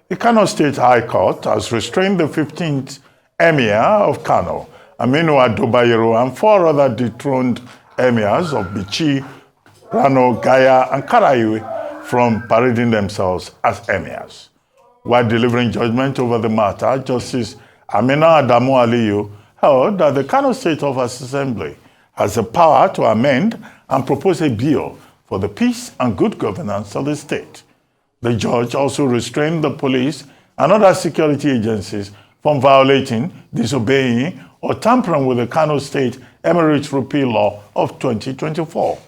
The Kano State High Court has restrained the 15th Emir of Kano, Ado Bayero, and 4 other dethroned emirs of Bichi, Rano, Gaya, and Karaiwe from parading themselves as emirs. While delivering judgment over the matter, Justice Amina Adamu Aliyu held that the Kano State Office Assembly has the power to amend and propose a bill for the peace and good governance of the state. The judge also restrained the police and other security agencies from violating, disobeying, or tampering with the Kano State Emirate Repeal Law of 2024.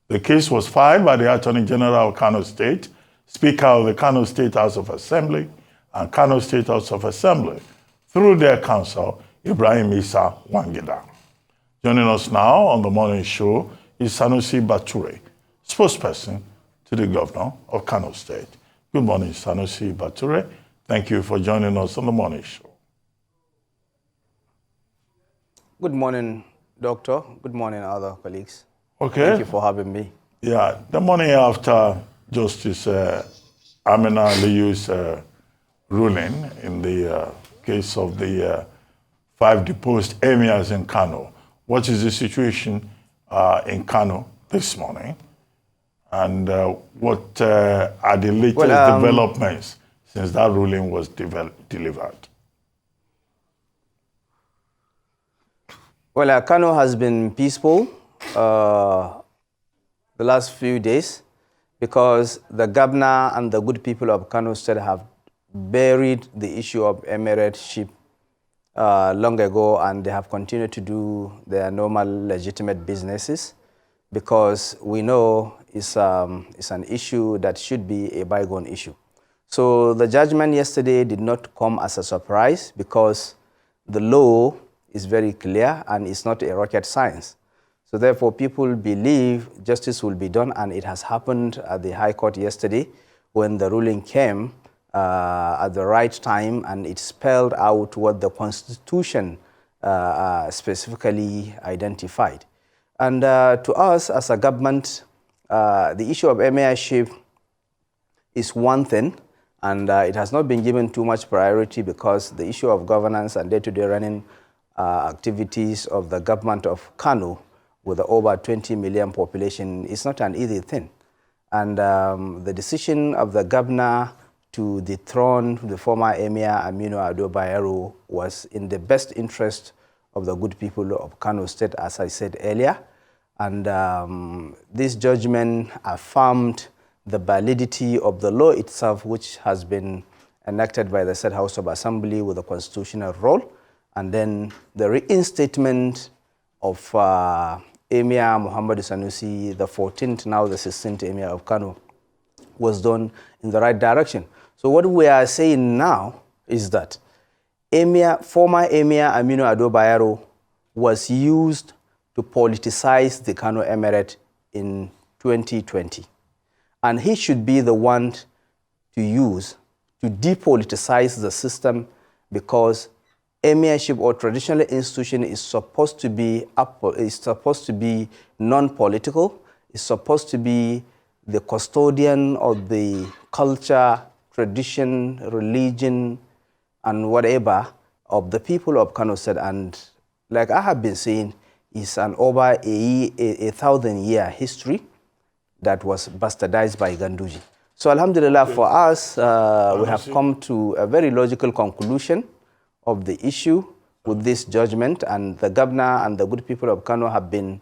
The case was filed by the Attorney General of Kano State, Speaker of the Kano State House of Assembly, and Kano State House of Assembly through their counsel, Ibrahim Isa Wangida. Joining us now on the morning show is Sanusi Bature, spokesperson to the Governor of Kano State. Good morning, Sanusi Bature. Thank you for joining us on the morning show. Good morning, Doctor. Good morning, other colleagues. Okay. Thank you for having me. Yeah, the morning after Justice Amina Aliyu's ruling in the case of the 5 deposed emirs in Kano, what is the situation in Kano this morning? And what are the latest developments since that ruling was delivered? Well, Kano has been peaceful the last few days because the governor and the good people of Kano State have buried the issue of emirship long ago, and they have continued to do their normal legitimate businesses because we know it's an issue that should be a bygone issue. So the judgment yesterday did not come as a surprise because the law is very clear and it's not a rocket science. So therefore people believe justice will be done, and it has happened at the High Court yesterday when the ruling came at the right time, and it spelled out what the Constitution specifically identified. And to us as a government, the issue of emirship is one thing, and it has not been given too much priority because the issue of governance and day-to-day running activities of the government of Kano with the over 20 million population is not an easy thing. And the decision of the governor to dethrone the former Emir Ado Bayero was in the best interest of the good people of Kano State, as I said earlier. And this judgment affirmed the validity of the law itself, which has been enacted by the said House of Assembly with a constitutional role. And then the reinstatement of Emir Muhammad Sanusi, the 14th, now the 16th Emir of Kano, was done in the right direction. So what we are saying now is that former Emir Ado Bayero was used to politicize the Kano Emirate in 2020. And he should be the one to use to depoliticize the system, because emirship or traditional institution is supposed to be non-political, is supposed to be the custodian of the culture, tradition, religion, and whatever of the people of Kano State. And like I have been saying, it's an over a 1,000-year history that was bastardized by Ganduji. So alhamdulillah, for us, we have come to a very logical conclusion of the issue with this judgment, and the governor and the good people of Kano have been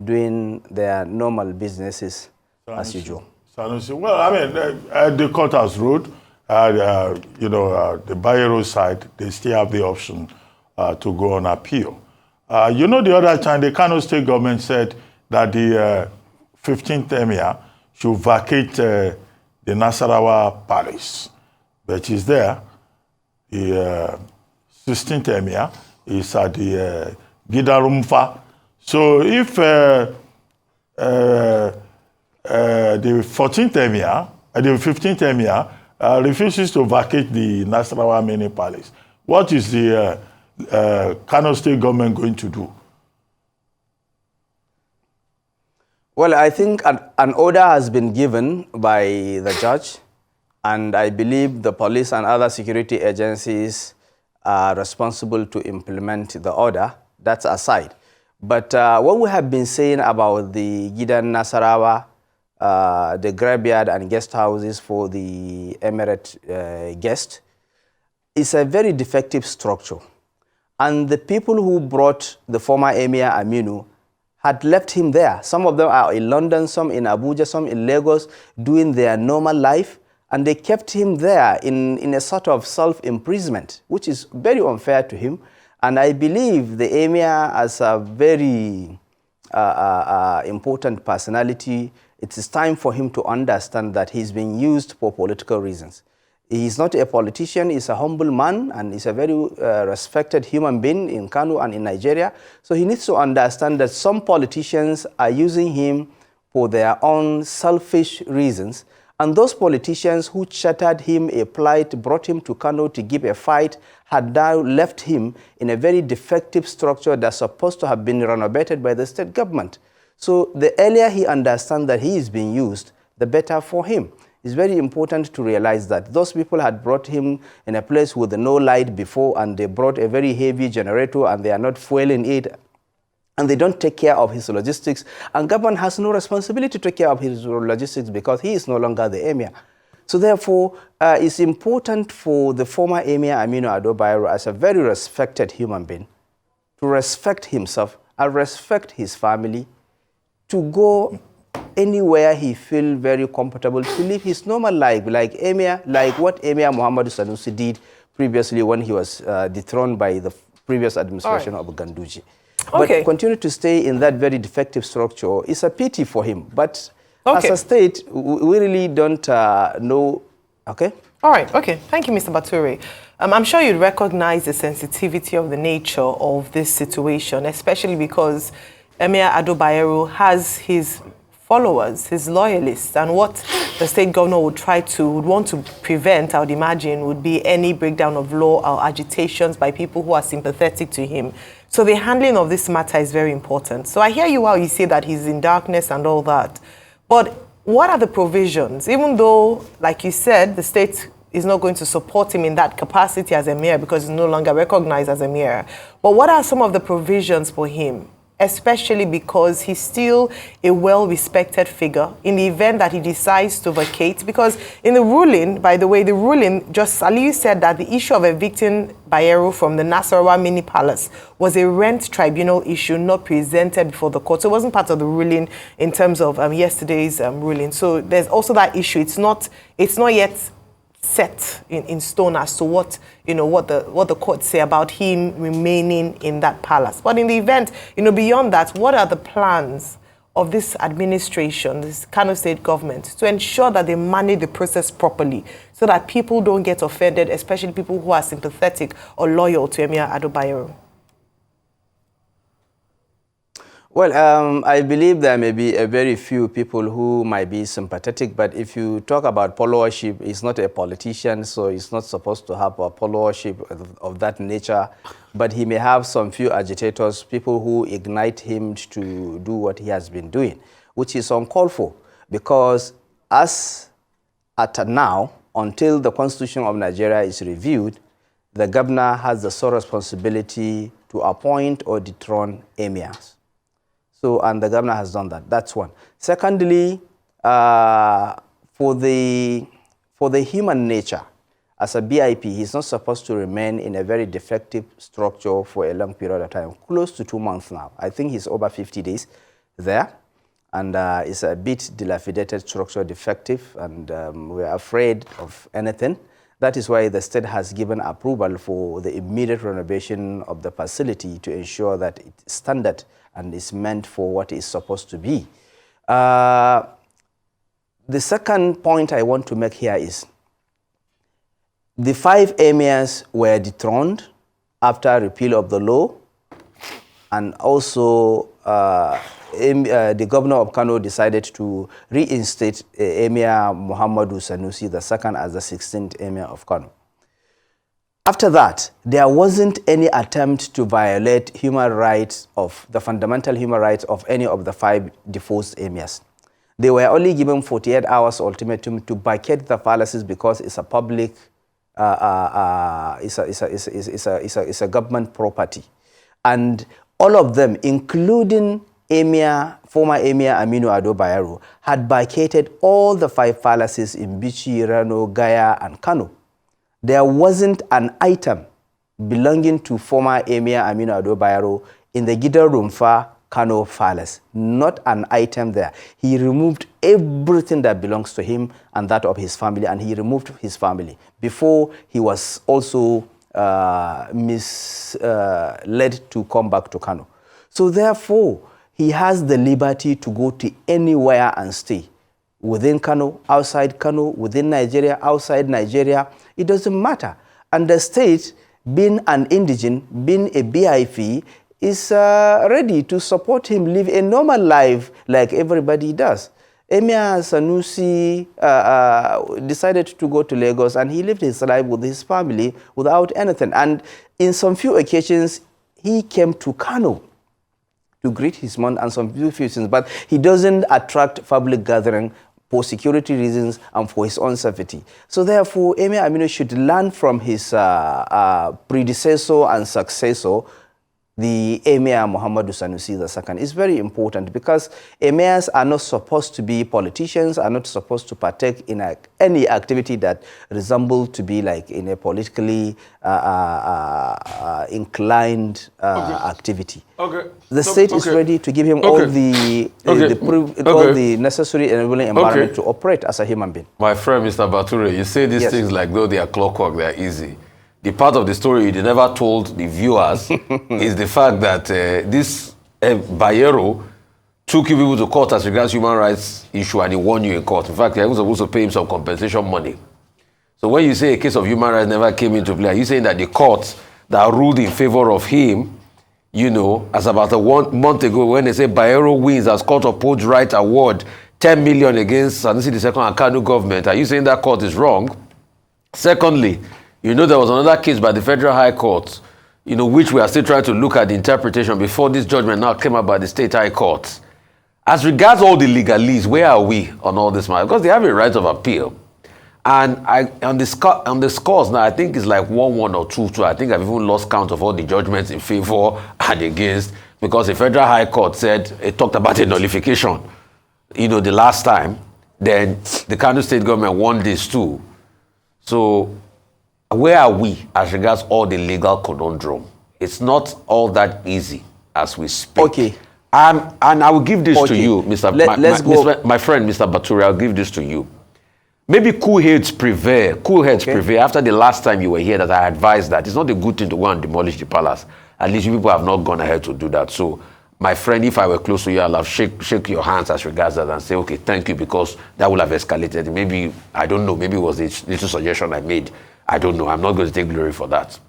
doing their normal businesses as usual. Sanusi, well, I mean, the court has ruled, the Bayero side, they still have the option to go on appeal. The other time, the Kano State government said that the 15th Emir should vacate the Nasarawa Palace, but is there. The 16th Emir is at the Gidarumfa. So if the 14th Emir, the 15th Emir refuses to vacate the Nasarawa Mini Palace, what is the Kano State government going to do? Well, I think an order has been given by the judge And I believe the police and other security agencies are responsible to implement the order. That's aside. But what we have been saying about the Gidan Nasarawa, the graveyard and guest houses for the Emirate guest, is a very defective structure. And the people who brought the former Emir Aminu had left him there. Some of them are in London, some in Abuja, some in Lagos, doing their normal life. And they kept him there in a sort of self-imprisonment, which is very unfair to him. And I believe the Emir, as a very important personality, it is time for him to understand that he's being used for political reasons. He's not a politician, he's a humble man, and he's a very respected human being in Kano and in Nigeria. So he needs to understand that some politicians are using him for their own selfish reasons. And those politicians who chattered him a plight, brought him to Kano to give a fight, had now left him in a very defective structure that's supposed to have been renovated by the state government. So the earlier he understands that he is being used, the better for him. It's very important to realize that those people had brought him in a place with no light before, and they brought a very heavy generator and they are not fueling it, and they don't take care of his logistics. And government has no responsibility to take care of his logistics because he is no longer the Emir. So therefore, it's important for the former Emir Aminu Ado Bayero, as a very respected human being, to respect himself and respect his family, to go anywhere he feels very comfortable, to live his normal life, like what Emir Muhammadu Sanusi did previously when he was dethroned by the previous administration of Ganduji. Okay. But continue to stay in that very defective structure is a pity for him. But as a state, we really don't know. Okay? All right. Okay. Thank you, Mr. Bature. I'm sure you'd recognize the sensitivity of the nature of this situation, especially because Emir Ado Bayero has his followers, his loyalists, and what the state governor would want to prevent, I would imagine, would be any breakdown of law or agitations by people who are sympathetic to him. So the handling of this matter is very important. So I hear you while you say that he's in darkness and all that. But what are the provisions? Even though, like you said, the state is not going to support him in that capacity as Emir because he's no longer recognized as Emir. But what are some of the provisions for him? Especially because he's still a well-respected figure in the event that he decides to vacate. Because in the ruling, by the way, the ruling, Justice Aliyu said that the issue of evicting Bayero from the Nasarawa mini palace was a rent tribunal issue not presented before the court. So it wasn't part of the ruling in terms of yesterday's ruling. So there's also that issue. It's not yet set in stone as to what the courts say about him remaining in that palace. But in the event, beyond that, what are the plans of this administration, this Kano state government, to ensure that they manage the process properly so that people don't get offended, especially people who are sympathetic or loyal to Emir Ado Bayero? Well, I believe there may be a very few people who might be sympathetic, but if you talk about followership, he's not a politician, so he's not supposed to have a followership of that nature. But he may have some few agitators, people who ignite him to do what he has been doing, which is uncalled for. Because as at now, until the Constitution of Nigeria is reviewed, the governor has the sole responsibility to appoint or dethrone emirs. So, and the governor has done that. That's one. Secondly, for the human nature, as a BIP, he's not supposed to remain in a very defective structure for a long period of time, close to 2 months now. I think he's over 50 days there, and it's a bit dilapidated structure, defective, and we're afraid of anything. That is why the state has given approval for the immediate renovation of the facility to ensure that it's standard and is meant for what it's supposed to be. The second point I want to make here is the 5 emirs were dethroned after repeal of the law, and also the governor of Kano decided to reinstate Emir Muhammadu Sanusi II as the 16th Emir of Kano. After that, there wasn't any attempt to violate human rights, of the fundamental human rights of any of the 5 deposed emirs. They were only given 48 hours ultimatum to vacate the palaces because it's a public, it's a government property. And all of them, including former Emir Aminu Ado Bayero, had vacated all the 5 palaces in Bichi, Rano, Gaya, and Kano. There wasn't an item belonging to former Emir Aminu Ado Bayero in the Gida Rumfa Kano Palace. Not an item there. He removed everything that belongs to him and that of his family, and he removed his family before he was also misled to come back to Kano. So therefore, he has the liberty to go to anywhere and stay. Within Kano, outside Kano, within Nigeria, outside Nigeria, it doesn't matter. And the state, being an indigene, being a BIP, is ready to support him live a normal life like everybody does. Emir Sanusi decided to go to Lagos, and he lived his life with his family without anything. And in some few occasions, he came to Kano to greet his mom and some few things, but he doesn't attract public gathering for security reasons and for his own safety. So therefore, Emir Aminu should learn from his predecessor and successor, the Emir Muhammadu Sanusi II. It's very important because emirs are not supposed to be politicians, are not supposed to partake in any activity that resembles to be like in a politically inclined activity. Okay. The state is ready to give him all the necessary enabling environment to operate as a human being. My friend, Mr. Bature, you say these things like though they are clockwork, they are easy. The part of the story you never told the viewers is the fact that this Bayero took you people to court as regards human rights issue, and he won you in court. In fact, they were supposed to pay him some compensation money. So when you say a case of human rights never came into play, are you saying that the court that ruled in favor of him, you know, as about a month ago, when they say Bayero wins as Court of Post Right Award, 10 million against Sanusi II and Kano government, are you saying that court is wrong? Secondly, you know, there was another case by the Federal High Court, you know, which we are still trying to look at the interpretation before this judgment now came up by the State High Court. As regards all the legalese, where are we on all this matter? Because they have a right of appeal. And on the scores now, I think it's like 1-1 or 2-2. I think I've even lost count of all the judgments in favor and against, because the Federal High Court said, it talked about a nullification, you know, the last time. Then the Kano State government won this too. So where are we as regards all the legal conundrum? It's not all that easy as we speak. Okay. And I will give this to you, Mr. My friend, Mr. Bature, I'll give this to you. Maybe cool heads prevail. Cool heads prevail. After the last time you were here, that I advised that it's not a good thing to go and demolish the palace. At least you people have not gone ahead to do that. So, my friend, if I were close to you, I'll have shake your hands as regards that and say, okay, thank you, because that would have escalated. Maybe, I don't know, maybe it was a little suggestion I made. I don't know. I'm not going to take glory for that.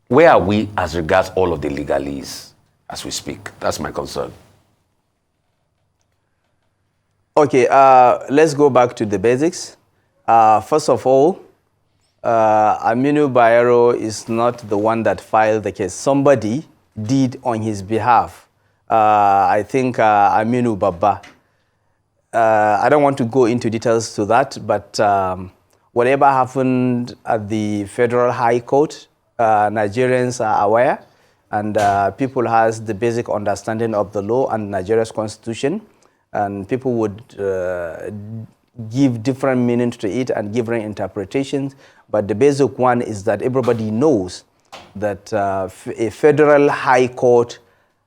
Where are we as regards all of the legalese as we speak? That's my concern. Okay, let's go back to the basics. First of all, Aminu Bayero is not the one that filed the case. Somebody did on his behalf. I think Aminu Baba. I don't want to go into details to that, but whatever happened at the Federal High Court, Nigerians are aware, and people has the basic understanding of the law and Nigeria's constitution, and people would give different meanings to it and different interpretations. But the basic one is that everybody knows that a Federal High Court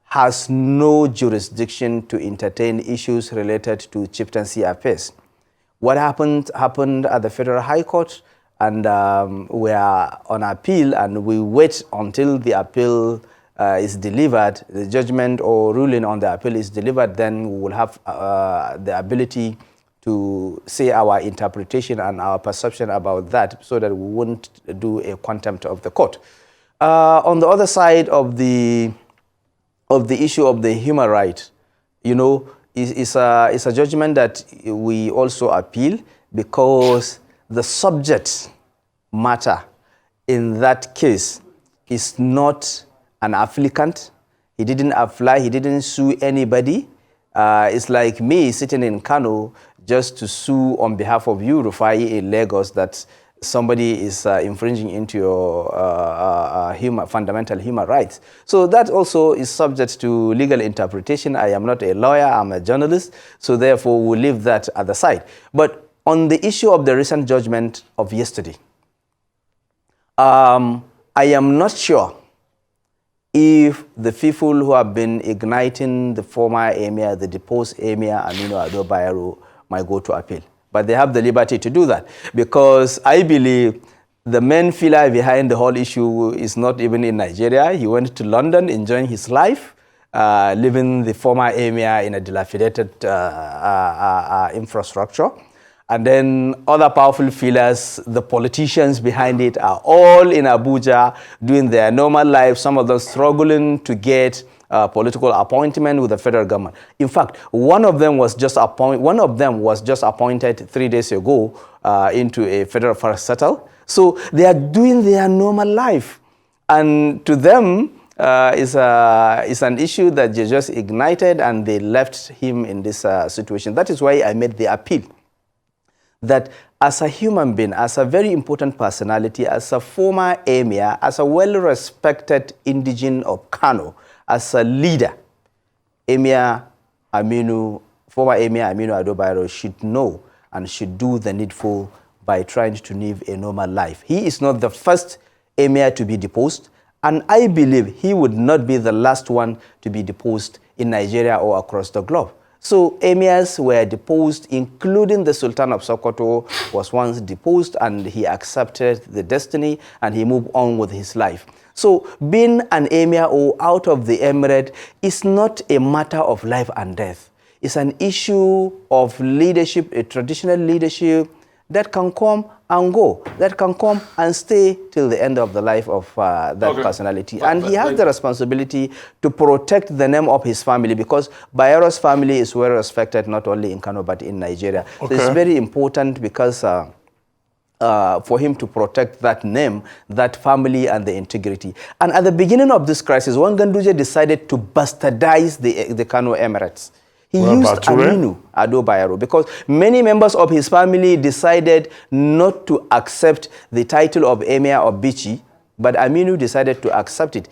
has no jurisdiction to entertain issues related to chieftaincy affairs. What happened at the Federal High Court, and we are on appeal, and we wait until the appeal is delivered, the judgment or ruling on the appeal is delivered, then we will have the ability to say our interpretation and our perception about that, so that we won't do a contempt of the court. On the other side of the issue of the human right, you know, it's a judgment that we also appeal, because the subject matter in that case is not an applicant. He didn't apply, he didn't sue anybody. It's like me sitting in Kano just to sue on behalf of you, Rufai, in Lagos, that somebody is infringing into your fundamental human rights. So that also is subject to legal interpretation. I am not a lawyer, I'm a journalist, so therefore we'll leave that at the side. But on the issue of the recent judgment of yesterday, I am not sure if the people who have been igniting the former emir, the deposed emir, Kano Ado Bayero, might go to appeal. But they have the liberty to do that, because I believe the main filler behind the whole issue is not even in Nigeria. He went to London enjoying his life, leaving the former emir in a dilapidated infrastructure. And then other powerful fillers, the politicians behind it, are all in Abuja doing their normal life, some of them struggling to get political appointment with the federal government. In fact, one of them was just appointed 3 days ago into a federal forest settle. So they are doing their normal life. And to them, is an issue that they just ignited, and they left him in this situation. That is why I made the appeal that as a human being, as a very important personality, as a former emir, as a well-respected indigene of Kano, as a leader, former Emir Kano Ado Bayero should know and should do the needful by trying to live a normal life. He is not the first emir to be deposed, and I believe he would not be the last one to be deposed in Nigeria or across the globe. So emirs were deposed, including the Sultan of Sokoto was once deposed, and he accepted the destiny and he moved on with his life. So being an emir or out of the emirate is not a matter of life and death. It's an issue of leadership, a traditional leadership that can come and go, that can come and stay till the end of the life of that personality. And he has the responsibility to protect the name of his family, because Bayero's family is well respected not only in Kano but in Nigeria. So it's very important, because for him to protect that name, that family, and the integrity. And at the beginning of this crisis, when Ganduje decided to bastardize the Kano Emirates, he used Bature? Ado Bayero, because many members of his family decided not to accept the title of Emir of Bichi, but Aminu decided to accept it.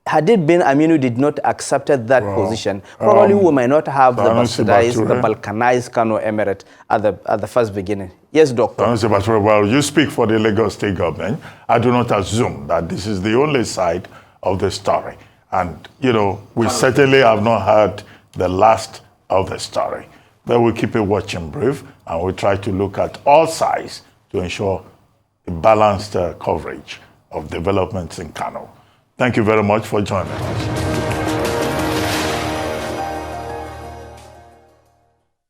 Had it been Aminu did not accept that position, probably we might not have the bastardized, the balkanized Kano Emirate at the first beginning. Yes, Doctor. Bature, well, you speak for the Lagos State government. I do not assume that this is the only side of the story. And, you know, we certainly have not heard the last of the story. But we'll keep a watching brief, and we'll try to look at all sides to ensure a balanced coverage of developments in Kano. Thank you very much for joining us.